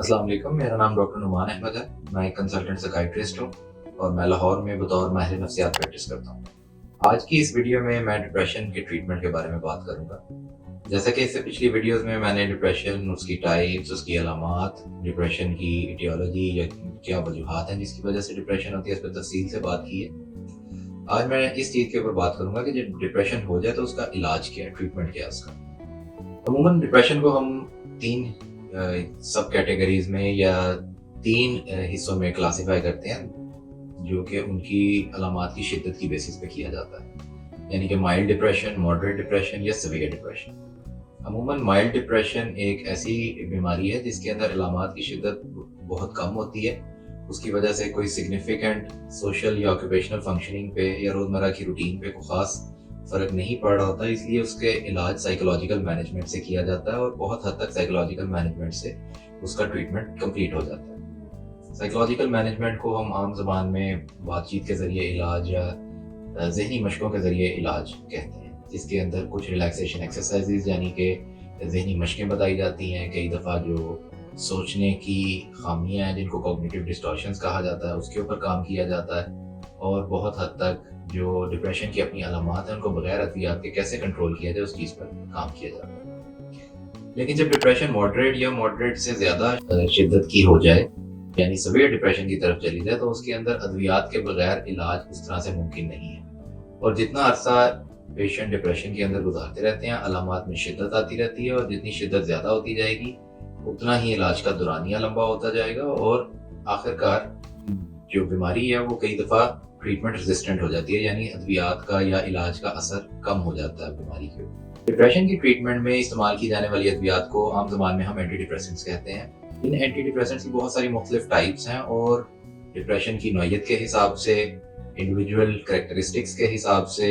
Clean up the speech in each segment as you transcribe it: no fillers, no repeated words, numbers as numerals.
अस्सलाम वालेकुम, मेरा नाम डॉक्टर नुमान अहमद है। मैं एक कंसल्टेंट साइकियाट्रिस्ट हूँ और मैं लाहौर में बतौर माहिर नफ्सियात प्रैक्टिस करता हूँ। आज की इस वीडियो में मैं डिप्रेशन के ट्रीटमेंट के बारे में बात करूँगा। जैसा कि इससे पिछली वीडियोस में मैंने डिप्रेशन, उसकी टाइप्स, उसकी अलामात, डिप्रेशन की इटियोलॉजी या क्या वजूहात हैं जिसकी वजह से डिप्रेशन होती है, इस पर तफसील से बात की है। आज मैं इस चीज़ के ऊपर बात करूँगा कि जब डिप्रेशन हो जाए तो उसका इलाज क्या है, ट्रीटमेंट क्या है उसका। अमूमन डिप्रेशन को हम तीन सब कैटेगरीज में या तीन हिस्सों में क्लासिफाई करते हैं, जो कि उनकी अलामात की शिद्दत की बेसिस पे किया जाता है, यानी कि माइल्ड डिप्रेशन, मॉडरेट डिप्रेशन या सीवियर डिप्रेशन। अमूमन माइल्ड डिप्रेशन एक ऐसी बीमारी है जिसके अंदर अलामात की शिद्दत बहुत कम होती है। उसकी वजह से कोई सिग्निफिकेंट सोशल या ऑक्यूपेशनल फंक्शनिंग पे या रोज़मर्रा की रूटीन पे कोई ख़ास फ़र्क नहीं पड़ रहा होता, इसलिए उसके इलाज साइकोलॉजिकल मैनेजमेंट से किया जाता है और बहुत हद तक साइकोलॉजिकल मैनेजमेंट से उसका ट्रीटमेंट कंप्लीट हो जाता है। साइकोलॉजिकल मैनेजमेंट को हम आम ज़बान में बातचीत के ज़रिए इलाज या ज़हनी मशकों के ज़रिए इलाज कहते हैं, जिसके अंदर कुछ रिलैक्सेशन एक्सरसाइजेज यानी कि ज़हनी मशकें बताई जाती हैं। कई दफ़ा जो सोचने की खामियां हैं जिनको कॉग्निटिव डिस्टॉर्शंस कहा जाता है, उसके ऊपर काम किया जाता है और बहुत हद तक जो डिप्रेशन की अपनी अलामात हैं उनको बगैर अद्वियात के कैसे कंट्रोल किया जाए उस चीज़ पर काम किया जाता है। लेकिन जब डिप्रेशन मॉडरेट या मॉडरेट से ज़्यादा शिद्दत की हो जाए, यानी सीवियर डिप्रेशन की तरफ चली जाए, तो उसके अंदर अद्वियात के बगैर इलाज उस तरह से मुमकिन नहीं है। और जितना अरसा पेशेंट डिप्रेशन के अंदर गुजारते रहते हैं, अलामात में शिद्दत आती रहती है और जितनी शिद्दत ज़्यादा होती जाएगी उतना ही इलाज का दौरानिया लंबा होता जाएगा और आखिरकार जो बीमारी है वो कई दफ़ा ट्रीटमेंट रेजिस्टेंट हो जाती है, यानी अद्वियात का या इलाज का असर कम हो जाता है बीमारी के ऊपर। डिप्रेशन की ट्रीटमेंट में इस्तेमाल की जाने वाली अद्वियात को आम ज़बान में हम एंटी डिप्रेसेंट्स कहते हैं। इन एंटी डिप्रेसेंट्स की बहुत सारी मुख्तलिफ टाइप्स हैं और डिप्रेशन की नौयत के हिसाब से, इंडिविजुअल करैक्टरिस्टिक्स के हिसाब से,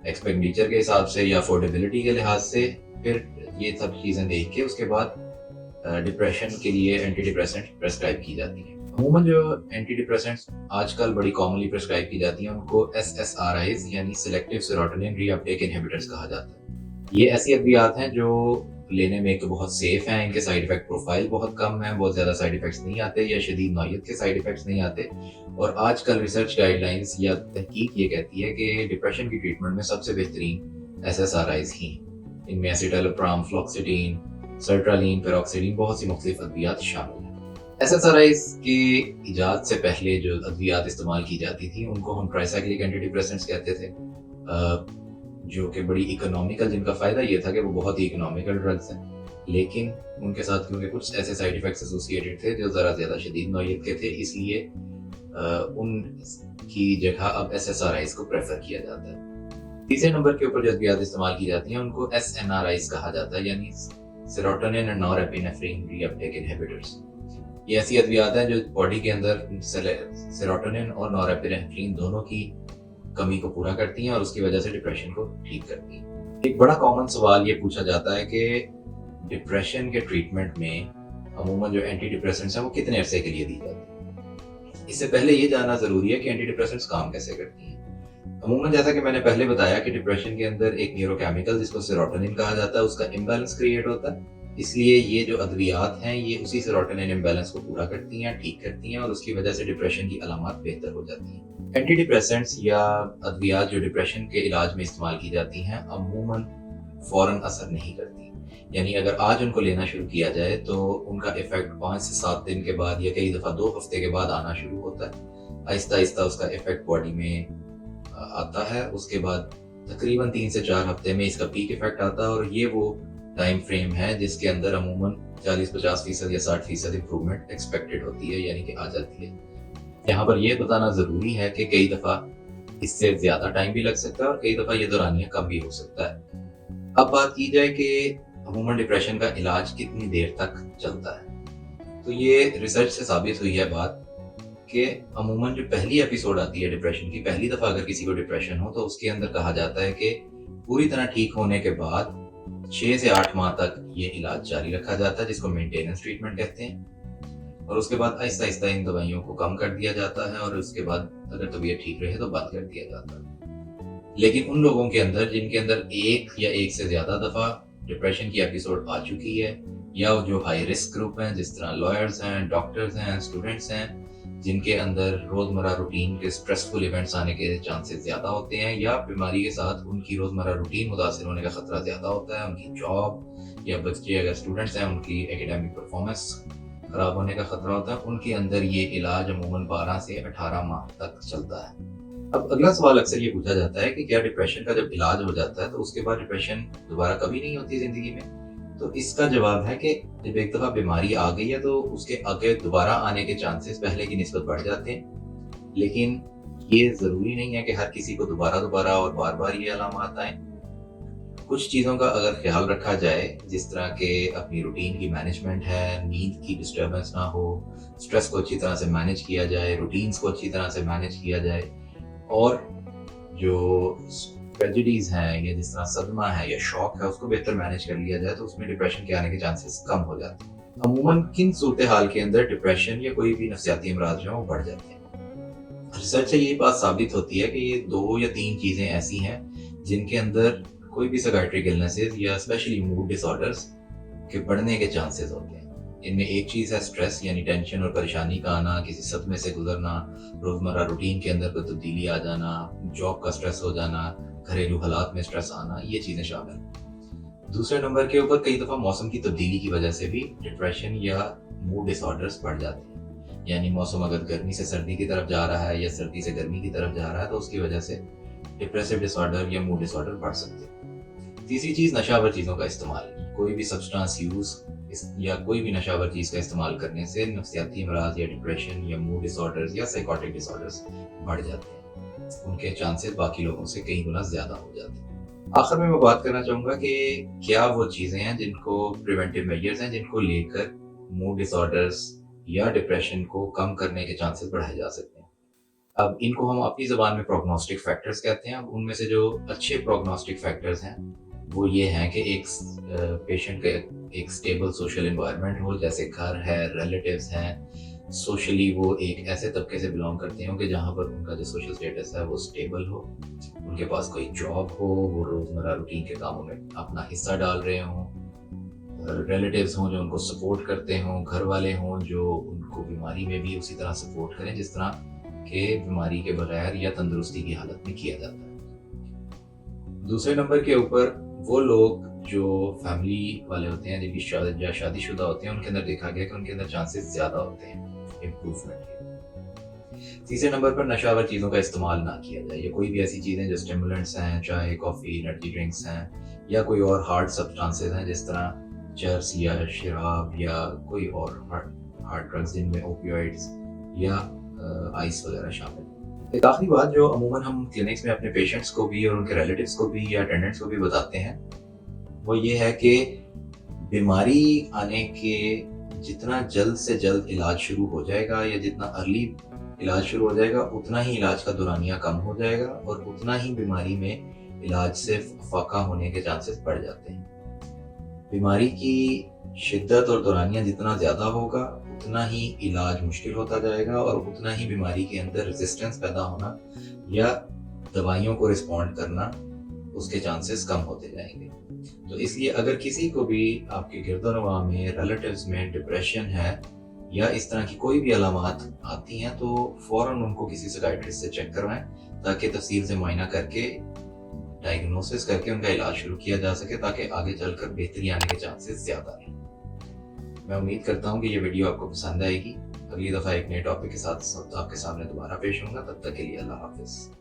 एक्सपेंडिचर के हिसाब से या अफोर्डेबिलिटी के लिहाज से, फिर ये सब चीज़ें देख के उसके बाद डिप्रेशन के लिए एंटी डिप्रेसेंट प्रेस्क्राइब की जाती हैं। अमूमन जो एंटी डिप्रेसेंट्स आजकल बड़ी कॉमनली प्रेस्क्राइब की जाती हैं उनको SSRIs यानी सिलेक्टिव सेरोटोनिन रीअपटेक इनहिबिटर्स कहा जाता है। ये ऐसी अद्वियात हैं जो लेने में एक तो बहुत सेफ हैं, इनके साइड इफेक्ट प्रोफाइल बहुत कम है, बहुत ज़्यादा साइड इफेक्ट्स नहीं आते या शदीद नौयत के साइड इफेक्ट्स नहीं आते। और आजकल रिसर्च गाइडलाइंस या तहकीक ये कहती है कि डिप्रेशन की ट्रीटमेंट में सबसे बेहतरीन SSRIs ही हैं। इनमें एसिटालोप्राम, फ्लोक्सिटीन, सर्ट्रालीन, पेरोक्सिडीन, बहुत सी मुख्तलिफ अद्वियात शामिल हैं। SSRIs की इजाद से पहले जो अद्वियात इस्तेमाल की जाती थी उनको हम ट्राइसाइक्लिक एंटी डिप्रेसेंट्स कहते थे, जो कि बड़ी इकोनॉमिकल, जिनका फ़ायदा ये था कि वो बहुत ही इकोनॉमिकल ड्रग्स हैं, लेकिन उनके साथ क्योंकि कुछ ऐसे साइड इफ़ेक्ट्स एसोसिएटेड थे जो ज़रा ज़्यादा शदीद नौयत के थे, इसलिए उनकी जगह अब SSRIs को प्रेफर किया जाता है। तीसरे नंबर के ऊपर जो अद्वियात इस्तेमाल की जाती हैं उनको SNRIs कहा जाता है, यानी serotonin and norepinephrine reuptake inhibitors. ये ऐसी अद्वियात हैं जो बॉडी के अंदर सेरोटोनिन और नॉरएपिनेफ्रिन दोनों की कमी को पूरा करती हैं और उसकी वजह से डिप्रेशन को ठीक करती हैं। एक बड़ा कॉमन सवाल ये पूछा जाता है कि डिप्रेशन के ट्रीटमेंट में अमूमन जो एंटी डिप्रेसेंट्स हैं वो कितने अरसे के लिए दी जाती हैं। इससे पहले ये जानना ज़रूरी है कि एंटी डिप्रेसेंट्स काम कैसे करती हैं। अमूमन जैसा कि मैंने पहले बताया कि डिप्रेशन के अंदर एक न्यूरोकेमिकल जिसको सेरोटोनिन कहा जाता है उसका इम्बैलेंस क्रिएट होता है, इसलिए ये जो अद्वियात हैं ये उसी सेरोटोनिन इम्बैलेंस को पूरा करती हैं, ठीक करती हैं और उसकी वजह से डिप्रेशन की अलामात बेहतर हो जाती हैं। एंटी डिप्रेसेंट्स या अद्वियात जो डिप्रेशन के इलाज में इस्तेमाल की जाती हैं अमूमन फ़ौरन असर नहीं करती, यानी अगर आज उनको लेना शुरू किया जाए तो उनका इफेक्ट 5 से 7 दिन के बाद या कई दफ़ा 2 हफ्ते के बाद आना शुरू होता है। आहिस्ता आहिस्ता उसका इफेक्ट बॉडी में आता है, उसके बाद तकरीबन 3 से 4 हफ्ते में इसका पीक इफेक्ट आता है और ये वो टाइम फ्रेम है जिसके अंदर अमूमन 40-50% या 60% इम्प्रूवमेंट एक्सपेक्टेड होती है, यानी कि आ जाती है। यहाँ पर यह बताना ज़रूरी है कि कई दफ़ा इससे ज़्यादा टाइम भी लग सकता है और कई दफ़ा ये दौरानिया कम भी हो सकता है। अब बात की जाए कि अमूमन डिप्रेशन का इलाज कितनी देर तक चलता है, तो ये रिसर्च से साबित हुई है बात कि अमूमन जो पहली एपिसोड आती है डिप्रेशन की, पहली दफ़ा अगर किसी को डिप्रेशन हो तो उसके अंदर कहा जाता है कि पूरी तरह ठीक होने के बाद 6 से 8 माह तक ये इलाज जारी रखा जाता है, जिसको मेंटेनेंस ट्रीटमेंट कहते हैं। और उसके बाद आहिस्ता आहिस्ता इन दवाइयों को कम कर दिया जाता है और उसके बाद अगर तबीयत ठीक रहे तो बंद कर दिया जाता है। लेकिन उन लोगों के अंदर जिनके अंदर एक या एक से ज़्यादा दफ़ा डिप्रेशन की एपिसोड आ चुकी है या जो हाई रिस्क ग्रुप हैं जिस तरह लॉयर्स हैं, डॉक्टर्स हैं, स्टूडेंट्स हैं, जिनके अंदर रोज़मर्रा रूटीन के स्ट्रेसफुल इवेंट्स आने के चांसेस ज़्यादा होते हैं, या बीमारी के साथ उनकी रोज़मर्रा रूटीन मुतासिर होने का ख़तरा ज़्यादा होता है, उनकी जॉब या बच्चे अगर स्टूडेंट्स हैं उनकी एकेडमिक परफॉर्मेंस ख़राब होने का ख़तरा होता है, उनके अंदर ये इलाज अमूमन 12 से 18 माह तक चलता है। अब अगला सवाल अक्सर ये पूछा जाता है कि क्या डिप्रेशन का जब इलाज हो जाता है तो उसके बाद डिप्रेशन दोबारा कभी नहीं होती ज़िंदगी में? तो इसका जवाब है कि जब एक दफ़ा बीमारी आ गई है तो उसके आगे दोबारा आने के चांसेस पहले की निस्बत बढ़ जाते हैं, लेकिन ये ज़रूरी नहीं है कि हर किसी को दोबारा और बार-बार ये अलामात आएँ। कुछ चीज़ों का अगर ख्याल रखा जाए, जिस तरह के अपनी रूटीन की मैनेजमेंट है, नींद की डिस्टर्बेंस ना हो, स्ट्रेस को अच्छी तरह से मैनेज किया जाए, रूटीन्स को अच्छी तरह से मैनेज किया जाए, और जो ट्रेजेडीज़ हैं या जिस तरह सदमा है या शॉक है उसको बेहतर मैनेज कर लिया जाए, तो उसमें डिप्रेशन के आने के चांसेस कम हो जाते हैं। अमूमन किन सूरत हाल के अंदर डिप्रेशन या कोई भी नफ्सियाती अमराज जो हैं वो बढ़ जाते हैं? रिसर्च से ये बात साबित होती है कि ये 2 या 3 चीज़ें ऐसी हैं जिनके अंदर कोई भी साइकियाट्रिक इलनेसेस या स्पेशली मूड डिसऑर्डर्स के बढ़ने के चांसेस होते हैं। इनमें एक चीज़ है स्ट्रेस, यानी टेंशन और परेशानी का आना, किसी सदमे से गुजरना, रोज़मर्रा रूटीन के अंदर कोई तब्दीली आ जाना, जॉब का स्ट्रेस हो जाना, घरेलू हालात में स्ट्रेस आना, ये चीज़ें शामिल हैं। दूसरे नंबर के ऊपर कई दफ़ा मौसम की तब्दीली की वजह से भी डिप्रेशन या मूड डिसऑर्डर्स बढ़ जाते हैं। यानी मौसम अगर गर्मी से सर्दी की तरफ जा रहा है या सर्दी से गर्मी की तरफ जा रहा है तो उसकी वजह से डिप्रेसिव डिसऑर्डर या मूड डिसऑर्डर बढ़ सकते हैं। तीसरी चीज़ नशावर चीज़ों का इस्तेमाल। कोई भी सब्सटेंस यूज़ या कोई भी नशावर चीज़ का इस्तेमाल करने से नफ्सियाती अमराज या डिप्रेशन या मूड डिसऑर्डर्स या साइकोटिक डिसऑर्डर्स बढ़ जाते हैं। उनके चांसेस बाकी लोगों से कई गुना ज़्यादा हो जाते हैं। आखिर में मैं बात करना चाहूँगा कि क्या वो चीज़ें हैं जिनको प्रिवेंटिव मेजर्स हैं जिनको लेकर मूड डिसऑर्डर्स या डिप्रेशन को कम करने के चांसेस बढ़ाए जा सकते हैं। अब इनको हम अपनी ज़बान में प्रोग्नोस्टिक फैक्टर्स कहते हैं। अब उनमें से जो अच्छे प्रोग्नोस्टिक फैक्टर्स हैं वो ये हैं कि एक पेशेंट का एक स्टेबल सोशल एनवायरनमेंट हो, जैसे घर है, रिलेटिव्स हैं, सोशली वो एक ऐसे तबके से बिलोंग करते हो कि जहाँ पर उनका जो सोशल स्टेटस है वो स्टेबल हो, उनके पास कोई जॉब हो, वो रोज़मर्रा रूटीन के कामों में अपना हिस्सा डाल रहे हों, रिलेटिव्स हों जो उनको सपोर्ट करते हों, घर वाले हों जो उनको बीमारी में भी उसी तरह सपोर्ट करें जिस तरह के बीमारी के बगैर या तंदुरुस्ती की हालत में किया जाता है। दूसरे नंबर के ऊपर वो लोग जो फैमिली वाले होते हैं, जिनकी शादीशुदा होते हैं, उनके अंदर देखा गया कि उनके अंदर चांसेस ज़्यादा होते हैं इम्प्रूवमेंट के। तीसरे नंबर पर नशावर चीज़ों का इस्तेमाल ना किया जाए। ये कोई भी ऐसी चीज़ें जो स्टिमुलेंट्स हैं, चाहे कॉफ़ी, एनर्जी ड्रिंक्स हैं या कोई और हार्ड सब्सटेंसेस हैं जिस तरह चर्स या शराब या कोई और हार्ड ड्रग्स जिनमें ओपियोइड्स या आइस वगैरह शामिल हैं। एक आखिरी बात जो अमूमन हम क्लिनिक्स में अपने पेशेंट्स को भी और उनके रिलेटिव्स को भी या अटेंडेंट्स को भी बताते हैं वो ये है कि बीमारी आने के जितना जल्द से जल्द इलाज शुरू हो जाएगा या जितना अर्ली इलाज शुरू हो जाएगा उतना ही इलाज का दौरानिया कम हो जाएगा और उतना ही बीमारी में इलाज से फाका होने के चांसेस बढ़ जाते हैं। बीमारी की शिद्दत और दौरानिया जितना ज़्यादा होगा उतना ही इलाज मुश्किल होता जाएगा और उतना ही बीमारी के अंदर रेजिस्टेंस पैदा होना या दवाइयों को रिस्पॉन्ड करना उसके चांसेस कम होते जाएंगे। तो इसलिए अगर किसी को भी आपके गिरदोनवा में, रिलेटिव्स में डिप्रेशन है या इस तरह की कोई भी अलामात आती हैं तो फ़ौरन उनको किसी साइकियाट्रिस्ट से चेक करवाएं ताकि तफसील से मुआयना करके डायग्नोसिस करके उनका इलाज शुरू किया जा सके ताकि आगे चलकर बेहतरी आने के चांसेस ज़्यादा रहें। मैं उम्मीद करता हूँ कि ये वीडियो आपको पसंद आएगी। अगली दफ़ा एक नए टॉपिक के साथ आपके सामने दोबारा पेश होऊंगा। तब तक के लिए अल्लाह हाफिज़।